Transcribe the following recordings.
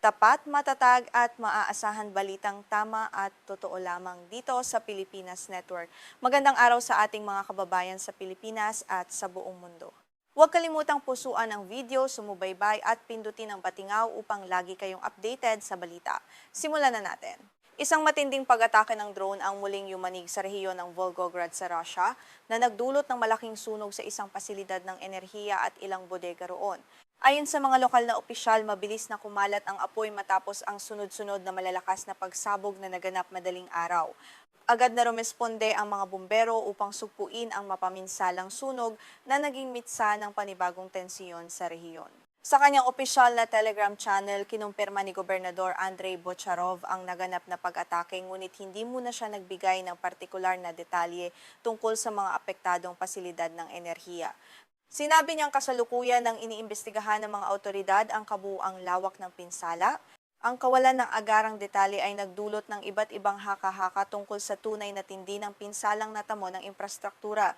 Tapat, matatag at maaasahan balitang tama at totoo lamang dito sa Pilipinas Network. Magandang araw sa ating mga kababayan sa Pilipinas at sa buong mundo. Huwag kalimutang pusuan ang video, sumubaybay at pindutin ang patingaw upang lagi kayong updated sa balita. Simulan na natin. Isang matinding pag-atake ng drone ang muling yumanig sa rehiyon ng Volgograd sa Russia na nagdulot ng malaking sunog sa isang pasilidad ng enerhiya at ilang bodega roon. Ayon sa mga lokal na opisyal, mabilis na kumalat ang apoy matapos ang sunod-sunod na malalakas na pagsabog na naganap madaling araw. Agad na rumesponde ang mga bumbero upang sugpuin ang mapaminsalang sunog na naging mitsa ng panibagong tensiyon sa rehiyon. Sa kanyang opisyal na Telegram channel, kinumpirma ni Gobernador Andrei Bocharov ang naganap na pag-atake ngunit hindi muna siya nagbigay ng partikular na detalye tungkol sa mga apektadong pasilidad ng enerhiya. Sinabi niyang kasalukuyan ng iniimbestigahan ng mga awtoridad ang kabuuang lawak ng pinsala. Ang kawalan ng agarang detalye ay nagdulot ng iba't ibang haka-haka tungkol sa tunay na tindi ng pinsalang natamo ng infrastruktura.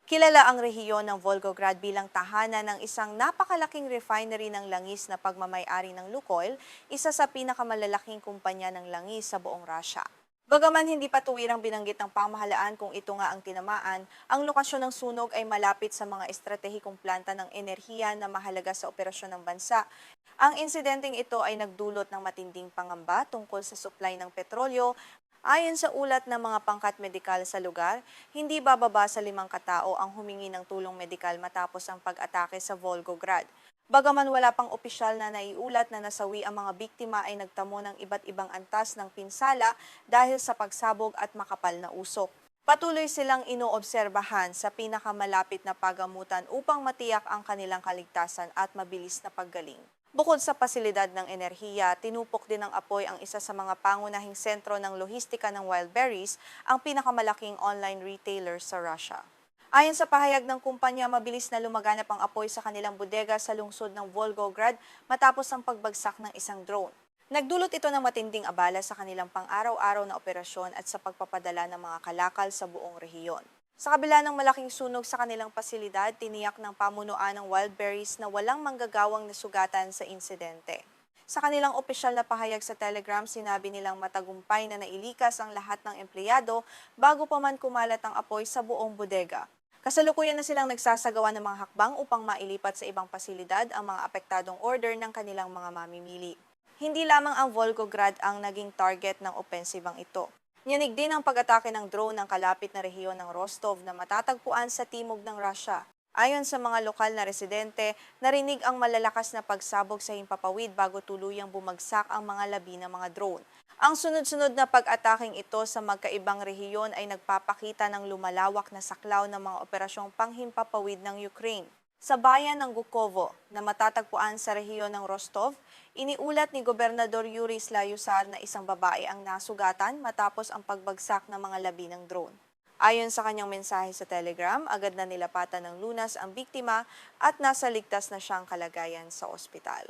Kilala ang rehiyon ng Volgograd bilang tahanan ng isang napakalaking refinery ng langis na pagmamay-ari ng Lukoil, isa sa pinakamalalaking kumpanya ng langis sa buong Russia. Bagaman hindi pa tuwirang binanggit ng pamahalaan kung ito nga ang tinamaan, ang lokasyon ng sunog ay malapit sa mga estratehikong planta ng enerhiya na mahalaga sa operasyon ng bansa. Ang insidenteng ito ay nagdulot ng matinding pangamba tungkol sa supply ng petrolyo. Ayon sa ulat ng mga pangkat medikal sa lugar, hindi bababa sa 5 katao ang humingi ng tulong medikal matapos ang pag-atake sa Volgograd. Bagaman wala pang opisyal na naiulat na nasawi ang mga biktima ay nagtamo ng iba't ibang antas ng pinsala dahil sa pagsabog at makapal na usok. Patuloy silang inoobserbahan sa pinakamalapit na pagamutan upang matiyak ang kanilang kaligtasan at mabilis na paggaling. Bukod sa pasilidad ng enerhiya, tinupok din ng apoy ang isa sa mga pangunahing sentro ng lohistika ng Wildberries, ang pinakamalaking online retailer sa Russia. Ayon sa pahayag ng kumpanya, mabilis na lumaganap ang apoy sa kanilang bodega sa lungsod ng Volgograd matapos ang pagbagsak ng isang drone. Nagdulot ito ng matinding abala sa kanilang pang-araw-araw na operasyon at sa pagpapadala ng mga kalakal sa buong rehiyon. Sa kabila ng malaking sunog sa kanilang pasilidad, tiniyak ng pamunuan ng Wildberries na walang manggagawang nasugatan sa insidente. Sa kanilang opisyal na pahayag sa Telegram, sinabi nilang matagumpay na nailikas ang lahat ng empleyado bago pa man kumalat ang apoy sa buong bodega. Kasalukuyan na silang nagsasagawa ng mga hakbang upang mailipat sa ibang pasilidad ang mga apektadong order ng kanilang mga mamimili. Hindi lamang ang Volgograd ang naging target ng opensibang ito. Nyanig din ang pag-atake ng drone ng kalapit na rehiyon ng Rostov na matatagpuan sa timog ng Russia. Ayon sa mga lokal na residente, narinig ang malalakas na pagsabog sa himpapawid bago tuluyang bumagsak ang mga labi ng mga drone. Ang sunod-sunod na pag-ataking ito sa magkaibang rehiyon ay nagpapakita ng lumalawak na saklaw ng mga operasyong panghimpapawid ng Ukraine. Sa bayan ng Gukovo, na matatagpuan sa rehiyon ng Rostov, iniulat ni Gobernador Yuri Slyusar na isang babae ang nasugatan matapos ang pagbagsak ng mga labi ng drone. Ayon sa kanyang mensahe sa Telegram, agad na nilapatan ng lunas ang biktima at nasa ligtas na siyang kalagayan sa ospital.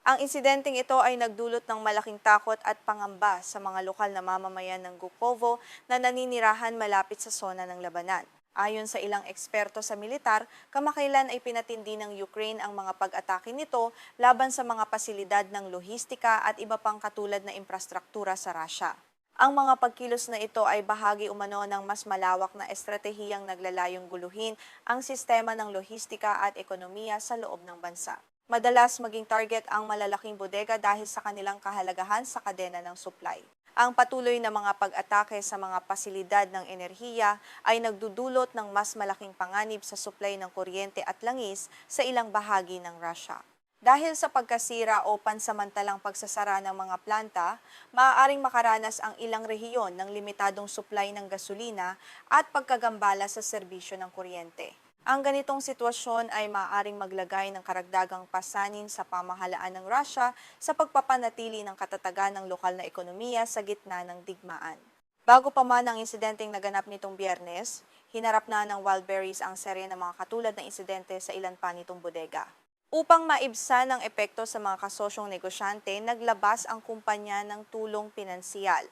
Ang insidenteng ito ay nagdulot ng malaking takot at pangamba sa mga lokal na mamamayan ng Gukovo na naninirahan malapit sa sona ng labanan. Ayon sa ilang eksperto sa militar, kamakailan ay pinatindi ng Ukraine ang mga pag-atake nito laban sa mga pasilidad ng lohistika at iba pang katulad na infrastruktura sa Russia. Ang mga pagkilos na ito ay bahagi umano ng mas malawak na estratehiyang naglalayong guluhin ang sistema ng lohistika at ekonomiya sa loob ng bansa. Madalas maging target ang malalaking bodega dahil sa kanilang kahalagahan sa kadena ng supply. Ang patuloy na mga pag-atake sa mga pasilidad ng enerhiya ay nagdudulot ng mas malaking panganib sa supply ng kuryente at langis sa ilang bahagi ng Russia. Dahil sa pagkasira o pansamantalang pagsasara ng mga planta, maaaring makaranas ang ilang rehiyon ng limitadong supply ng gasolina at pagkagambala sa serbisyo ng kuryente. Ang ganitong sitwasyon ay maaaring maglagay ng karagdagang pasanin sa pamahalaan ng Russia sa pagpapanatili ng katatagan ng lokal na ekonomiya sa gitna ng digmaan. Bago pa man ang insidenteng naganap nitong Biyernes, hinarap na ng Wildberries ang serye ng mga katulad na insidente sa ilan pa nitong bodega. Upang maibsan ang epekto sa mga kasosyong negosyante, naglabas ang kumpanya ng tulong pinansyal.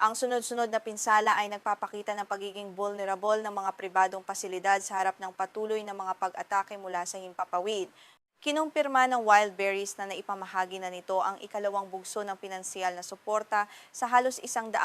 Ang sunod-sunod na pinsala ay nagpapakita ng pagiging vulnerable ng mga pribadong pasilidad sa harap ng patuloy na mga pag-atake mula sa himpapawid. Kinumpirma ng Wildberries na naipamahagi na nito ang ikalawang bugso ng pinansyal na suporta sa halos 100,000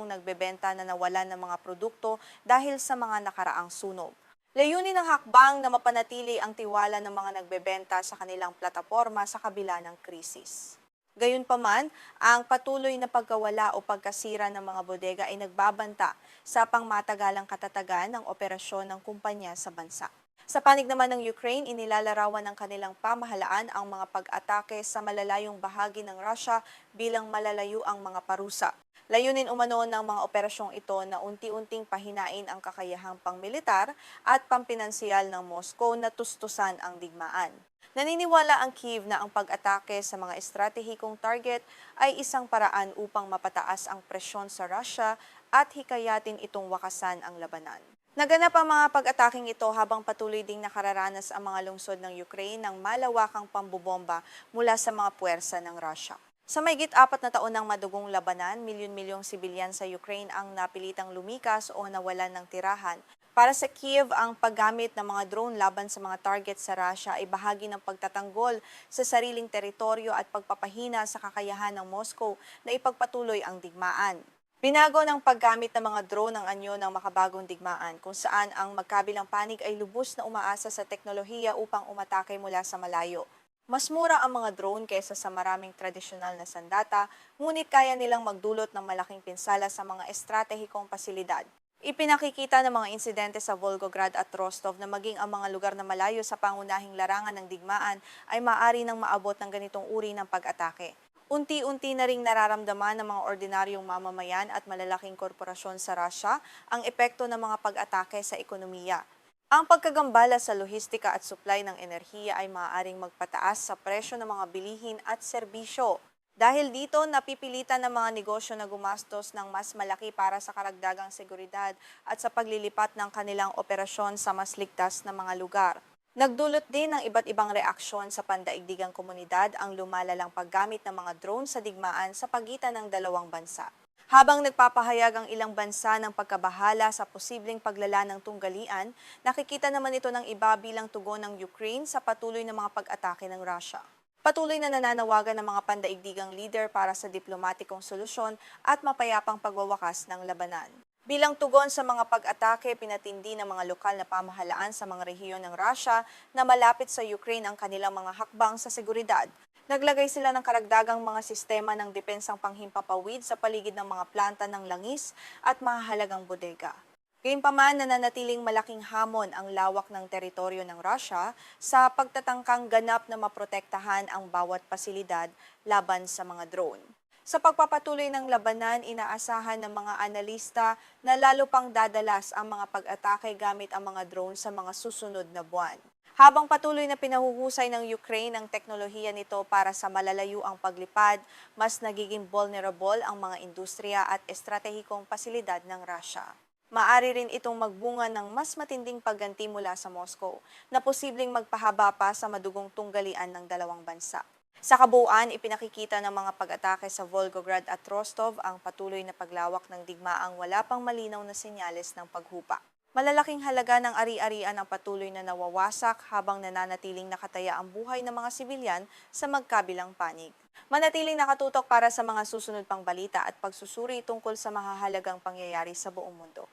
nagbebenta na nawalan ng mga produkto dahil sa mga nakaraang sunog. Layunin ng hakbang na mapanatili ang tiwala ng mga nagbebenta sa kanilang plataporma sa kabila ng krisis. Gayunpaman, ang patuloy na pagkawala o pagkasira ng mga bodega ay nagbabanta sa pangmatagalang katatagan ng operasyon ng kumpanya sa bansa. Sa panig naman ng Ukraine, inilalarawan ng kanilang pamahalaan ang mga pag-atake sa malalayong bahagi ng Russia bilang malalayo ang mga parusa. Layunin umano ng mga operasyong ito na unti-unting pahinain ang kakayahang pangmilitar at pampinansyal ng Moscow na tustusan ang digmaan. Naniniwala ang Kyiv na ang pag-atake sa mga estratehikong target ay isang paraan upang mapataas ang presyon sa Russia at hikayatin itong wakasan ang labanan. Naganap ang mga pag-ataking ito habang patuloy ding nakararanas ang mga lungsod ng Ukraine ng malawakang pambobomba mula sa mga puwersa ng Russia. Sa mahigit 4 na taon ng madugong labanan, milyon-milyong sibilyan sa Ukraine ang napilitang lumikas o nawalan ng tirahan. Para sa Kyiv, ang paggamit ng mga drone laban sa mga target sa Russia ay bahagi ng pagtatanggol sa sariling teritoryo at pagpapahina sa kakayahan ng Moscow na ipagpatuloy ang digmaan. Binago ng paggamit ng mga drone ang anyo ng makabagong digmaan kung saan ang magkabilang panig ay lubos na umaasa sa teknolohiya upang umatake mula sa malayo. Mas mura ang mga drone kaysa sa maraming tradisyonal na sandata, ngunit kaya nilang magdulot ng malaking pinsala sa mga estratehikong pasilidad. Ipinakikita ng mga insidente sa Volgograd at Rostov na maging ang mga lugar na malayo sa pangunahing larangan ng digmaan ay maaari nang maabot ng ganitong uri ng pag-atake. Unti-unti na ring nararamdaman ng mga ordinaryong mamamayan at malalaking korporasyon sa Russia ang epekto ng mga pag-atake sa ekonomiya. Ang pagkagambala sa lohistika at supply ng enerhiya ay maaaring magpataas sa presyo ng mga bilihin at serbisyo. Dahil dito, napipilitan ng mga negosyo na gumastos ng mas malaki para sa karagdagang seguridad at sa paglilipat ng kanilang operasyon sa mas ligtas na mga lugar. Nagdulot din ng iba't ibang reaksyon sa pandaigdigang komunidad ang lumalalang paggamit ng mga drone sa digmaan sa pagitan ng dalawang bansa. Habang nagpapahayag ang ilang bansa ng pagkabahala sa posibleng paglala ng tunggalian, nakikita naman ito ng iba bilang tugon ng Ukraine sa patuloy na mga pag-atake ng Russia. Patuloy na nananawagan ng mga pandaigdigang leader para sa diplomatikong solusyon at mapayapang pagwawakas ng labanan. Bilang tugon sa mga pag-atake, pinatindi ng mga lokal na pamahalaan sa mga rehiyon ng Russia na malapit sa Ukraine ang kanilang mga hakbang sa seguridad. Naglagay sila ng karagdagang mga sistema ng depensang panghimpapawid sa paligid ng mga planta ng langis at mahahalagang bodega. Gayunpaman, nananatiling malaking hamon ang lawak ng teritoryo ng Russia sa pagtatangkang ganap na maprotektahan ang bawat pasilidad laban sa mga drone. Sa pagpapatuloy ng labanan, inaasahan ng mga analista na lalo pang dadalas ang mga pag-atake gamit ang mga drone sa mga susunod na buwan. Habang patuloy na pinahuhusay ng Ukraine ang teknolohiya nito para sa malalayo ang paglipad, mas nagiging vulnerable ang mga industriya at estratehikong pasilidad ng Russia. Maari rin itong magbunga ng mas matinding pagganti mula sa Moscow na posibleng magpahaba pa sa madugong tunggalian ng dalawang bansa. Sa kabuuan, ipinakikita ng mga pag-atake sa Volgograd at Rostov ang patuloy na paglawak ng digmaang wala pang malinaw na senyales ng paghupa. Malalaking halaga ng ari-arian ang patuloy na nawawasak habang nananatiling nakataya ang buhay ng mga sibilyan sa magkabilang panig. Manatiling nakatutok para sa mga susunod pang balita at pagsusuri tungkol sa mahahalagang pangyayari sa buong mundo.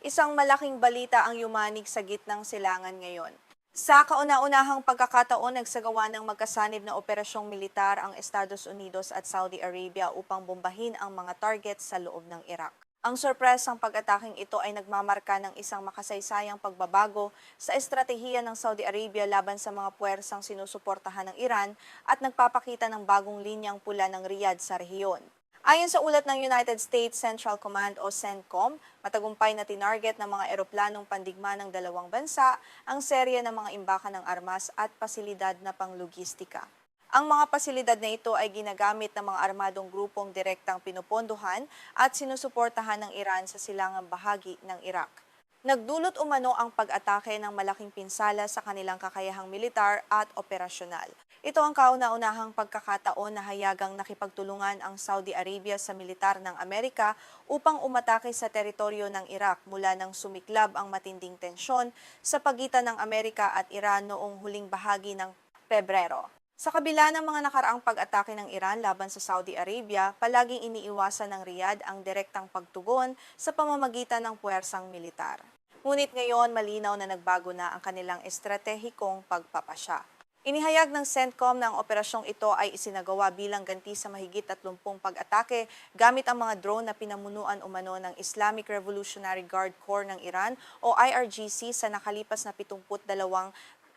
Isang malaking balita ang yumanig sa gitnang silangan ngayon. Sa kauna-unahang pagkakataon, nagsagawa ng magkasanib na operasyong militar ang Estados Unidos at Saudi Arabia upang bombahin ang mga target sa loob ng Iraq. Ang sorpresang pag-ataking ito ay nagmamarka ng isang makasaysayang pagbabago sa estratehiya ng Saudi Arabia laban sa mga puwersang sinusuportahan ng Iran at nagpapakita ng bagong linyang pula ng Riyadh sa rehiyon. Ayon sa ulat ng United States Central Command o CENTCOM, matagumpay na tinarget ng mga eroplanong pandigma ng dalawang bansa ang serye ng mga imbakan ng armas at pasilidad na panglogistika. Ang mga pasilidad na ito ay ginagamit ng mga armadong grupong direktang pinupondohan at sinusuportahan ng Iran sa silangang bahagi ng Iraq. Nagdulot umano ang pag-atake ng malaking pinsala sa kanilang kakayahang militar at operasyonal. Ito ang kauna-unahang pagkakataon na hayagang nakipagtulungan ang Saudi Arabia sa militar ng Amerika upang umatake sa teritoryo ng Iraq mula nang sumiklab ang matinding tensyon sa pagitan ng Amerika at Iran noong huling bahagi ng Pebrero. Sa kabila ng mga nakaraang pag-atake ng Iran laban sa Saudi Arabia, palaging iniiwasan ng Riyadh ang direktang pagtugon sa pamamagitan ng puwersang militar. Ngunit ngayon malinaw na nagbago na ang kanilang estratehikong pagpapasya. Inihayag ng CENTCOM na ang operasyong ito ay isinagawa bilang ganti sa mahigit 30 pag-atake gamit ang mga drone na pinamunuan umano ng Islamic Revolutionary Guard Corps ng Iran o IRGC sa nakalipas na 72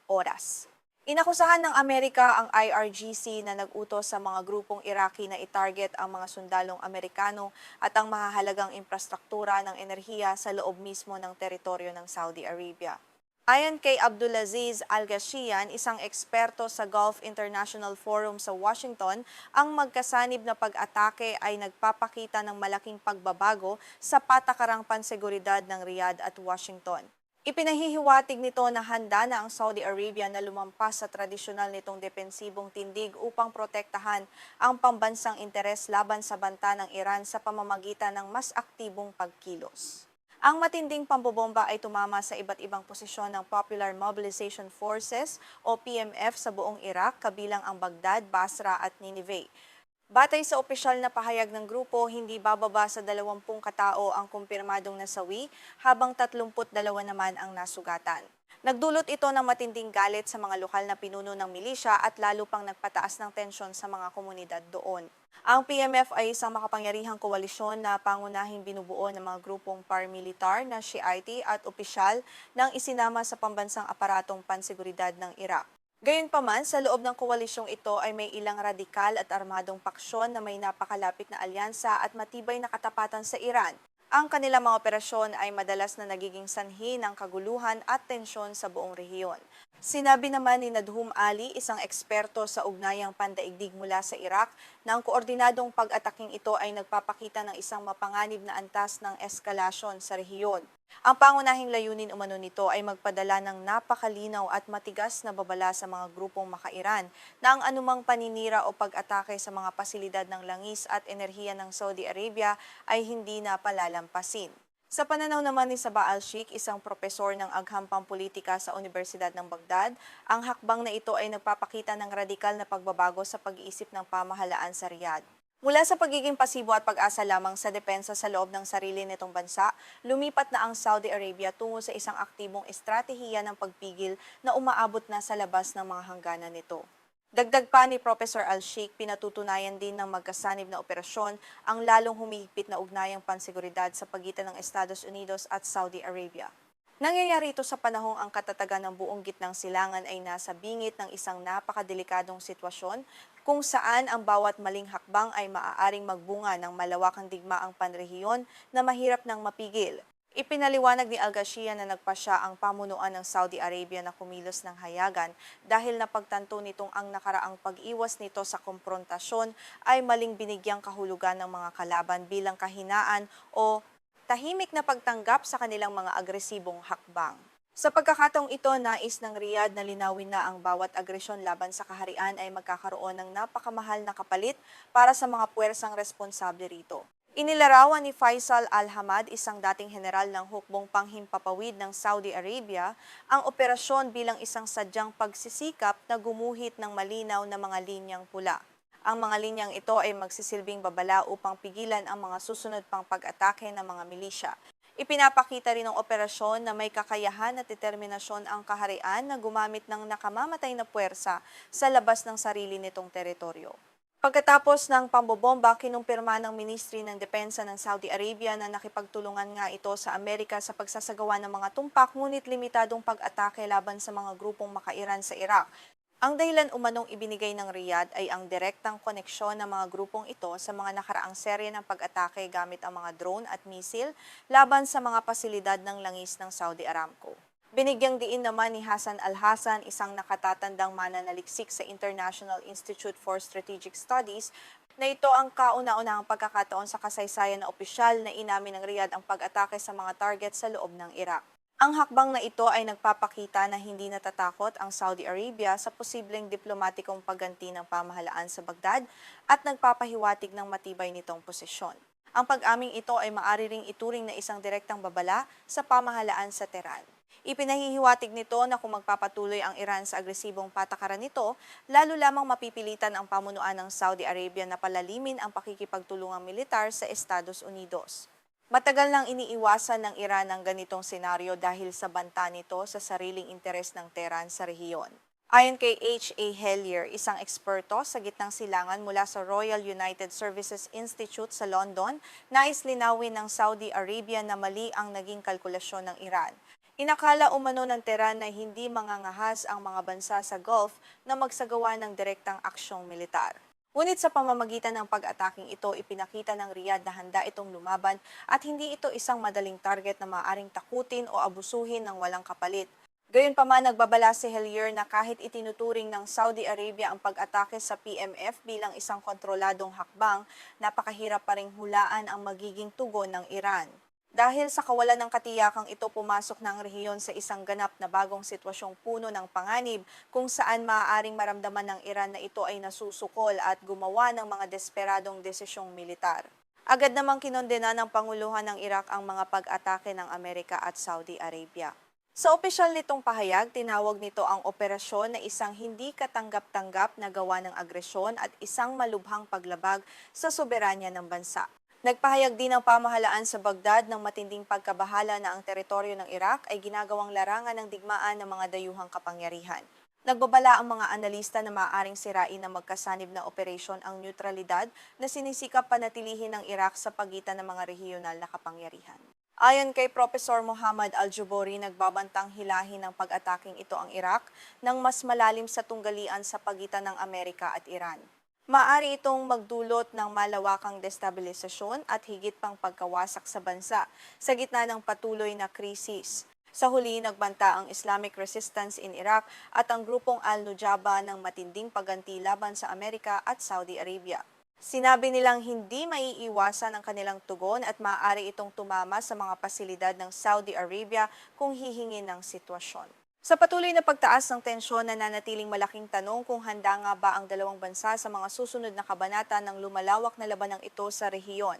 oras. Inakusahan ng Amerika ang IRGC na nag-utos sa mga grupong Iraqi na itarget ang mga sundalong Amerikano at ang mahahalagang infrastruktura ng enerhiya sa loob mismo ng teritoryo ng Saudi Arabia. Ayon kay Abdulaziz Al-Gashiyan, isang eksperto sa Gulf International Forum sa Washington, ang magkasanib na pag-atake ay nagpapakita ng malaking pagbabago sa patakarang panseguridad ng Riyadh at Washington. Ipinahihiwatig nito na handa na ang Saudi Arabia na lumampas sa tradisyonal nitong depensibong tindig upang protektahan ang pambansang interes laban sa banta ng Iran sa pamamagitan ng mas aktibong pagkilos. Ang matinding pambobomba ay tumama sa iba't ibang posisyon ng Popular Mobilization Forces o PMF sa buong Iraq, kabilang ang Baghdad, Basra at Nineveh. Batay sa opisyal na pahayag ng grupo, hindi bababa sa 20 katao ang kumpirmadong nasawi, habang 32 naman ang nasugatan. Nagdulot ito ng matinding galit sa mga lokal na pinuno ng milisya at lalo pang nagpataas ng tensyon sa mga komunidad doon. Ang PMF ay isang makapangyarihang koalisyon na pangunahing binubuo ng mga grupong paramilitar na Shiite at opisyal ng isinama sa pambansang aparatong panseguridad ng Iraq. Gayunpaman, sa loob ng koalisyong ito ay may ilang radikal at armadong paksyon na may napakalapit na alyansa at matibay na katapatan sa Iran. Ang kanilang mga operasyon ay madalas na nagiging sanhi ng kaguluhan at tensyon sa buong rehiyon. Sinabi naman ni Nadhum Ali, isang eksperto sa ugnayang pandaigdig mula sa Iraq, na ang koordinadong pag-ataking ito ay nagpapakita ng isang mapanganib na antas ng eskalasyon sa rehiyon. Ang pangunahing layunin umano nito ay magpadala ng napakalinaw at matigas na babala sa mga grupong maka-Iran na ang anumang paninira o pag-atake sa mga pasilidad ng langis at enerhiya ng Saudi Arabia ay hindi na palalampasin. Sa pananaw naman ni Sabah Al-Sheikh, isang propesor ng agham pampolitika sa Universidad ng Baghdad, ang hakbang na ito ay nagpapakita ng radikal na pagbabago sa pag-iisip ng pamahalaan sa Riyadh. Mula sa pagiging pasibo at pag-asa lamang sa depensa sa loob ng sarili nitong bansa, lumipat na ang Saudi Arabia tungo sa isang aktibong estratehiya ng pagpigil na umaabot na sa labas ng mga hangganan nito. Dagdag pa ni Professor Al-Sheikh, pinatutunayan din ng magkasanib na operasyon ang lalong humihigpit na ugnayang panseguridad sa pagitan ng Estados Unidos at Saudi Arabia. Nangyayari ito sa panahong ang katatagan ng buong gitnang silangan ay nasa bingit ng isang napakadelikadong sitwasyon kung saan ang bawat maling hakbang ay maaaring magbunga ng malawakang digmaang panrehiyon na mahirap nang mapigil. Ipinaliwanag ni Al-Gashiyan na nagpasya ang pamunuan ng Saudi Arabia na kumilos ng hayagan dahil napagtanto nitong ang nakaraang pag-iwas nito sa komprontasyon ay maling binigyang kahulugan ng mga kalaban bilang kahinaan o tahimik na pagtanggap sa kanilang mga agresibong hakbang. Sa pagkakataong ito, nais ng Riyadh na linawin na ang bawat agresyon laban sa kaharian ay magkakaroon ng napakamahal na kapalit para sa mga puwersang responsable rito. Inilarawan ni Faisal Al-Hamad, isang dating general ng hukbong panghimpapawid ng Saudi Arabia, ang operasyon bilang isang sadyang pagsisikap na gumuhit ng malinaw na mga linyang pula. Ang mga linyang ito ay magsisilbing babala upang pigilan ang mga susunod pang pag-atake ng mga milisya. Ipinapakita rin ng operasyon na may kakayahan at determinasyon ang kaharian na gumamit ng nakamamatay na puwersa sa labas ng sarili nitong teritoryo. Pagkatapos ng pambobomba, kinumpirma ng Ministry ng Depensa ng Saudi Arabia na nakipagtulungan nga ito sa Amerika sa pagsasagawa ng mga tumpak ngunit limitadong pag-atake laban sa mga grupong maka-Iran sa Iraq. Ang dahilan umanong ibinigay ng Riyadh ay ang direktang koneksyon ng mga grupong ito sa mga nakaraang serye ng pag-atake gamit ang mga drone at misil laban sa mga pasilidad ng langis ng Saudi Aramco. Binigyang diin naman ni Hassan Al-Hassan, isang nakatatandang mananaliksik sa International Institute for Strategic Studies, na ito ang kauna-unahang pagkakataon sa kasaysayan na opisyal na inamin ng Riyadh ang pag-atake sa mga target sa loob ng Iraq. Ang hakbang na ito ay nagpapakita na hindi natatakot ang Saudi Arabia sa posibleng diplomatikong pagganti ng pamahalaan sa Baghdad at nagpapahiwatig ng matibay nitong posisyon. Ang pag-aming ito ay maaari ring ituring na isang direktang babala sa pamahalaan sa Tehran. Ipinahihiwatig nito na kung magpapatuloy ang Iran sa agresibong patakaran nito, lalo lamang mapipilitan ang pamunuan ng Saudi Arabia na palalimin ang pakikipagtulungang militar sa Estados Unidos. Matagal nang iniiwasan ng Iran ang ganitong senaryo dahil sa banta nito sa sariling interes ng Tehran sa rehiyon. Ayon kay H.A. Hellier, isang eksperto sa gitnang silangan mula sa Royal United Services Institute sa London, nais linawin ng Saudi Arabia na mali ang naging kalkulasyon ng Iran. Inakala umano ng Tehran na hindi mangangahas ang mga bansa sa Gulf na magsagawa ng direktang aksyong militar. Ngunit sa pamamagitan ng pag-ataking ito, ipinakita ng Riyadh na handa itong lumaban at hindi ito isang madaling target na maaaring takutin o abusuhin ng walang kapalit. Gayunpaman, nagbabala si Hellier na kahit itinuturing ng Saudi Arabia ang pag-atake sa PMF bilang isang kontroladong hakbang, napakahirap pa ring hulaan ang magiging tugon ng Iran. Dahil sa kawalan ng katiyakang ito, pumasok ng rehiyon sa isang ganap na bagong sitwasyong puno ng panganib kung saan maaaring maramdaman ng Iran na ito ay nasusukol at gumawa ng mga desperadong desisyong militar. Agad namang kinondena ng Panguluhan ng Iraq ang mga pag-atake ng Amerika at Saudi Arabia. Sa opisyal nitong pahayag, tinawag nito ang operasyon na isang hindi katanggap-tanggap na gawa ng agresyon at isang malubhang paglabag sa soberanya ng bansa. Nagpahayag din ang pamahalaan sa Baghdad ng matinding pagkabahala na ang teritoryo ng Iraq ay ginagawang larangan ng digmaan ng mga dayuhang kapangyarihan. Nagbabala ang mga analista na maaaring sirain ng magkasanib na operasyon ang neutralidad na sinisikap panatilihin ng Iraq sa pagitan ng mga rehiyonal na kapangyarihan. Ayon kay Professor Muhammad Al-Jubori, nagbabantang hilahin ng pag-ataking ito ang Iraq ng mas malalim sa tunggalian sa pagitan ng Amerika at Iran. Maaari itong magdulot ng malawakang destabilisasyon at higit pang pagkawasak sa bansa sa gitna ng patuloy na krisis. Sa huli, nagbanta ang Islamic Resistance in Iraq at ang grupong Al-Nujaba ng matinding pagganti laban sa Amerika at Saudi Arabia. Sinabi nilang hindi maiiwasan ang kanilang tugon at maaari itong tumama sa mga pasilidad ng Saudi Arabia kung hihingin ng sitwasyon. Sa patuloy na pagtaas ng tensyon, nananatiling malaking tanong kung handa nga ba ang dalawang bansa sa mga susunod na kabanata ng lumalawak na labanang ito sa rehiyon.